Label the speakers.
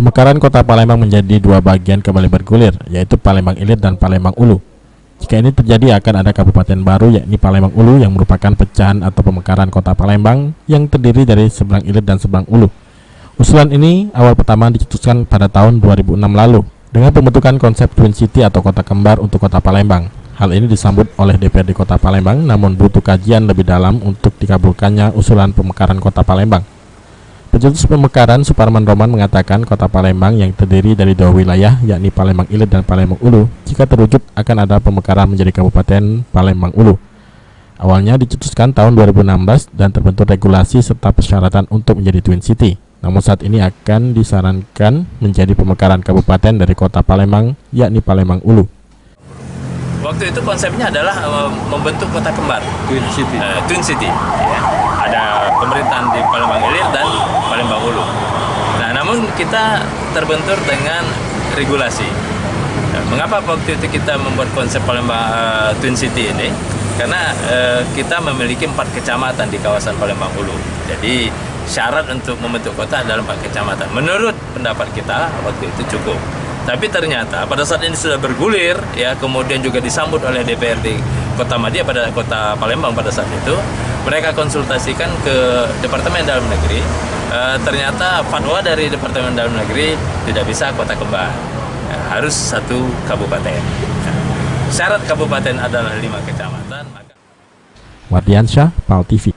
Speaker 1: Pemekaran kota Palembang menjadi dua bagian kembali bergulir, yaitu Palembang Ilir dan Palembang Ulu. Jika ini terjadi akan ada kabupaten baru yakni Palembang Ulu yang merupakan pecahan atau pemekaran kota Palembang yang terdiri dari Seberang Ilir dan Seberang Ulu. Usulan ini awal pertama dicetuskan pada tahun 2006 lalu dengan pembentukan konsep Twin City atau kota kembar untuk kota Palembang. Hal ini disambut oleh DPRD Kota Palembang, namun butuh kajian lebih dalam untuk dikabulkannya usulan pemekaran kota Palembang. Pencetus pemekaran Suparman Roman mengatakan kota Palembang yang terdiri dari dua wilayah yakni Palembang Ilir dan Palembang Ulu jika terwujud akan ada pemekaran menjadi Kabupaten Palembang Ulu. Awalnya dicetuskan tahun 2016 dan terbentuk regulasi serta persyaratan untuk menjadi Twin City. Namun saat ini akan disarankan menjadi pemekaran kabupaten dari kota Palembang yakni Palembang Ulu.
Speaker 2: Waktu itu konsepnya adalah membentuk kota kembar
Speaker 3: Twin City.
Speaker 2: Twin City ya. Ada pemerintahan di Palembang Ilir dan Palembang Ulu. Nah, namun kita terbentur dengan regulasi. Nah, mengapa waktu itu kita membuat konsep Palembang Twin City ini? Karena kita memiliki 4 kecamatan di kawasan Palembang Ulu. Jadi syarat untuk membentuk kota adalah 4 kecamatan. Menurut pendapat kita waktu itu cukup. Tapi ternyata pada saat ini sudah bergulir, ya, kemudian juga disambut oleh DPRD Kota Madia pada Kota Palembang pada saat itu, mereka konsultasikan ke Departemen Dalam Negeri. Ternyata fatwa dari Departemen Dalam Negeri tidak bisa kota kembar, harus 1 kabupaten. Syarat kabupaten adalah 5 kecamatan.
Speaker 1: Wardiansyah, PAL TV.